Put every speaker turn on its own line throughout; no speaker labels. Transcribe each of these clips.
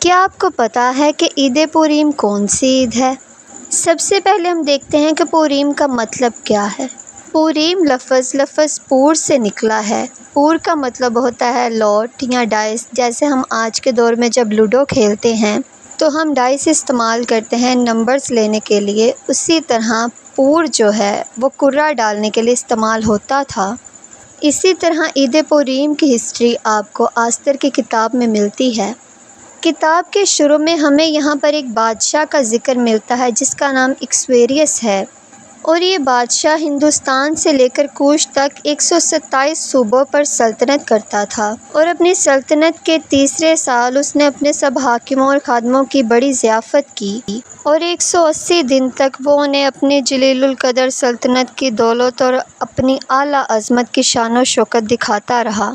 کیا آپ کو پتہ ہے کہ عید پوریم کون سی عید ہے؟ سب سے پہلے ہم دیکھتے ہیں کہ پوریم کا مطلب کیا ہے۔ پوریم لفظ پور سے نکلا ہے۔ پور کا مطلب ہوتا ہے لوٹ یا ڈائس۔ جیسے ہم آج کے دور میں جب لوڈو کھیلتے ہیں تو ہم ڈائس استعمال کرتے ہیں نمبرز لینے کے لیے، اسی طرح پور جو ہے وہ کرہ ڈالنے کے لیے استعمال ہوتا تھا۔ اسی طرح عید پوریم کی ہسٹری آپ کو آستر کی کتاب میں ملتی ہے۔ کتاب کے شروع میں ہمیں یہاں پر ایک بادشاہ کا ذکر ملتا ہے جس کا نام اکسویریس ہے، اور یہ بادشاہ ہندوستان سے لے کر کوش تک 127 صوبوں پر سلطنت کرتا تھا، اور اپنی سلطنت کے تیسرے سال اس نے اپنے سب حاکموں اور خادموں کی بڑی ضیافت کی، اور 180 دن تک وہ انہیں اپنی جلیل القدر سلطنت کی دولت اور اپنی اعلیٰ عظمت کی شان و شوکت دکھاتا رہا۔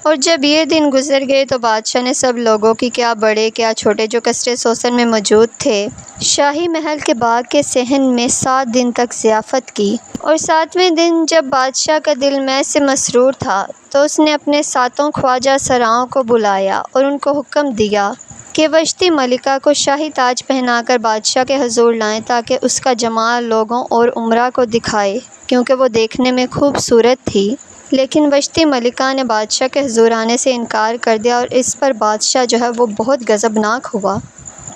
اور جب یہ دن گزر گئے تو بادشاہ نے سب لوگوں کی، کیا بڑے کیا چھوٹے، جو قصر سوسن میں موجود تھے، شاہی محل کے باغ کے صحن میں 7 دن تک ضیافت کی، اور 7ویں دن جب بادشاہ کا دل میں سے مسرور تھا تو اس نے اپنے 7 خواجہ سراؤں کو بلایا اور ان کو حکم دیا کہ وشتی ملکہ کو شاہی تاج پہنا کر بادشاہ کے حضور لائیں تاکہ اس کا جمال لوگوں اور امراء کو دکھائے، کیونکہ وہ دیکھنے میں خوبصورت تھی۔ لیکن وشتی ملکہ نے بادشاہ کے حضور آنے سے انکار کر دیا، اور اس پر بادشاہ جو ہے وہ بہت غضبناک ہوا۔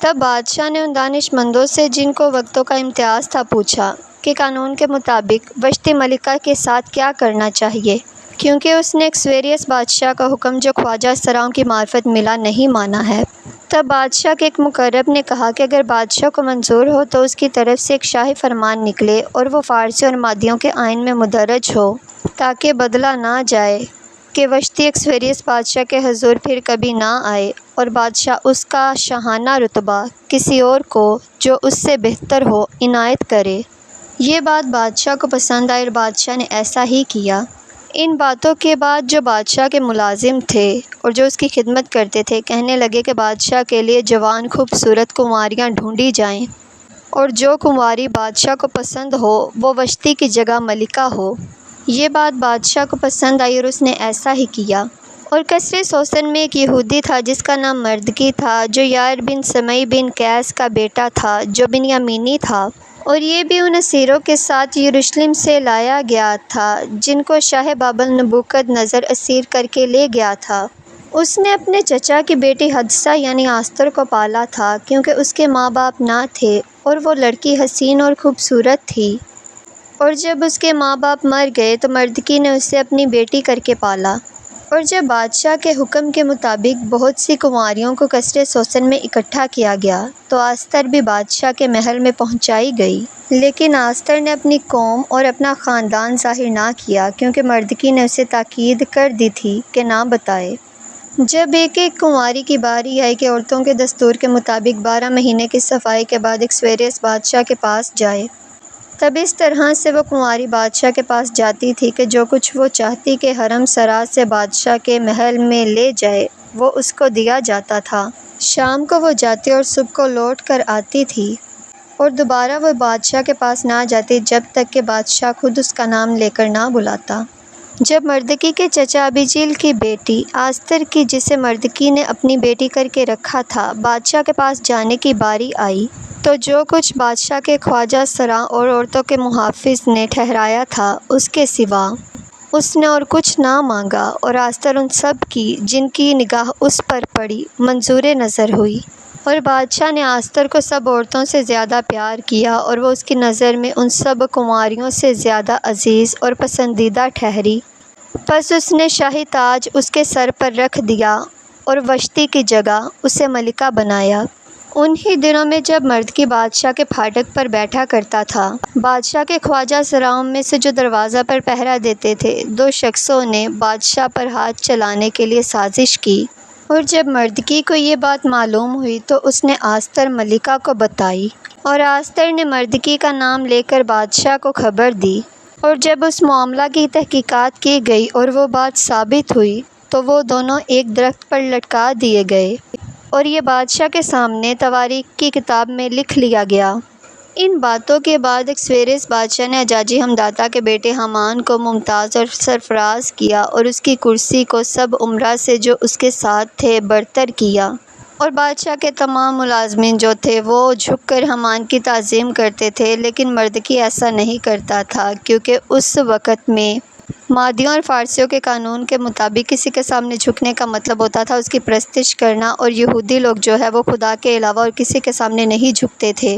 تب بادشاہ نے ان دانش مندوں سے جن کو وقتوں کا امتیاز تھا پوچھا کہ قانون کے مطابق وشتی ملکہ کے ساتھ کیا کرنا چاہیے، کیونکہ اس نے اکسویریس بادشاہ کا حکم جو خواجہ سراؤں کی معرفت ملا نہیں مانا ہے۔ تب بادشاہ کے ایک مقرب نے کہا کہ اگر بادشاہ کو منظور ہو تو اس کی طرف سے ایک شاہی فرمان نکلے اور وہ فارسی اور مادیوں کے آئین میں مدرج ہو، تاکہ بدلا نہ جائے کہ وشتی اکسویریس بادشاہ کے حضور پھر کبھی نہ آئے، اور بادشاہ اس کا شاہانہ رتبہ کسی اور کو جو اس سے بہتر ہو عنایت کرے۔ یہ بات بادشاہ کو پسند آئی اور بادشاہ نے ایسا ہی کیا۔ ان باتوں کے بعد جو بادشاہ کے ملازم تھے اور جو اس کی خدمت کرتے تھے کہنے لگے کہ بادشاہ کے لیے جوان خوبصورت کنواریاں ڈھونڈی جائیں، اور جو کنواری بادشاہ کو پسند ہو وہ وشتی کی جگہ ملکہ ہو۔ یہ بات بادشاہ کو پسند آئی اور اس نے ایسا ہی کیا۔ اور قصر سوسن میں ایک یہودی تھا جس کا نام مردکی تھا، جو یائر بن سمئی بن قیس کا بیٹا تھا جو بنیامینی تھا، اور یہ بھی ان اسیروں کے ساتھ یروشلم سے لایا گیا تھا جن کو شاہ بابل نبوکد نظر اسیر کر کے لے گیا تھا۔ اس نے اپنے چچا کی بیٹی حدثہ یعنی آستر کو پالا تھا، کیونکہ اس کے ماں باپ نہ تھے اور وہ لڑکی حسین اور خوبصورت تھی، اور جب اس کے ماں باپ مر گئے تو مردکی نے اسے اپنی بیٹی کر کے پالا۔ اور جب بادشاہ کے حکم کے مطابق بہت سی کنواریوں کو قصر سوسن میں اکٹھا کیا گیا تو آستر بھی بادشاہ کے محل میں پہنچائی گئی، لیکن آستر نے اپنی قوم اور اپنا خاندان ظاہر نہ کیا، کیونکہ مردکی نے اسے تاکید کر دی تھی کہ نہ بتائے۔ جب ایک ایک کنواری کی باری آئی کہ عورتوں کے دستور کے مطابق 12 مہینے کی صفائی کے بعد اکسویریس بادشاہ کے پاس جائے، تب اس طرح سے وہ کنواری بادشاہ کے پاس جاتی تھی کہ جو کچھ وہ چاہتی کہ حرم سرا سے بادشاہ کے محل میں لے جائے وہ اس کو دیا جاتا تھا۔ شام کو وہ جاتی اور صبح کو لوٹ کر آتی تھی، اور دوبارہ وہ بادشاہ کے پاس نہ جاتی جب تک کہ بادشاہ خود اس کا نام لے کر نہ بلاتا۔ جب مردکی کے چچا ابیجیل کی بیٹی آستر کی، جسے مردکی نے اپنی بیٹی کر کے رکھا تھا، بادشاہ کے پاس جانے کی باری آئی تو جو کچھ بادشاہ کے خواجہ سراء اور عورتوں کے محافظ نے ٹھہرایا تھا اس کے سوا اس نے اور کچھ نہ مانگا، اور آستر ان سب کی جن کی نگاہ اس پر پڑی منظور نظر ہوئی، اور بادشاہ نے آستر کو سب عورتوں سے زیادہ پیار کیا، اور وہ اس کی نظر میں ان سب کنواریوں سے زیادہ عزیز اور پسندیدہ ٹھہری۔ پس اس نے شاہی تاج اس کے سر پر رکھ دیا اور وشتی کی جگہ اسے ملکہ بنایا۔ انہی دنوں میں جب مردکی بادشاہ کے پھاٹک پر بیٹھا کرتا تھا، بادشاہ کے خواجہ سراؤں میں سے جو دروازہ پر پہرا دیتے تھے 2 شخصوں نے بادشاہ پر ہاتھ چلانے کے لیے سازش کی، اور جب مردکی کو یہ بات معلوم ہوئی تو اس نے آستر ملکہ کو بتائی، اور آستر نے مردکی کا نام لے کر بادشاہ کو خبر دی، اور جب اس معاملہ کی تحقیقات کی گئی اور وہ بات ثابت ہوئی تو وہ دونوں ایک درخت پر لٹکا دیے گئے، اور یہ بادشاہ کے سامنے تواریخ کی کتاب میں لکھ لیا گیا۔ ان باتوں کے بعد اکسویریس بادشاہ نے حجاجی حمداتا کے بیٹے حامان کو ممتاز اور سرفراز کیا، اور اس کی کرسی کو سب امراء سے جو اس کے ساتھ تھے برتر کیا۔ اور بادشاہ کے تمام ملازمین جو تھے وہ جھک کر حمان کی تعظیم کرتے تھے، لیکن مردکی ایسا نہیں کرتا تھا، کیونکہ اس وقت میں مادیوں اور فارسیوں کے قانون کے مطابق کسی کے سامنے جھکنے کا مطلب ہوتا تھا اس کی پرستش کرنا، اور یہودی لوگ جو ہے وہ خدا کے علاوہ اور کسی کے سامنے نہیں جھکتے تھے۔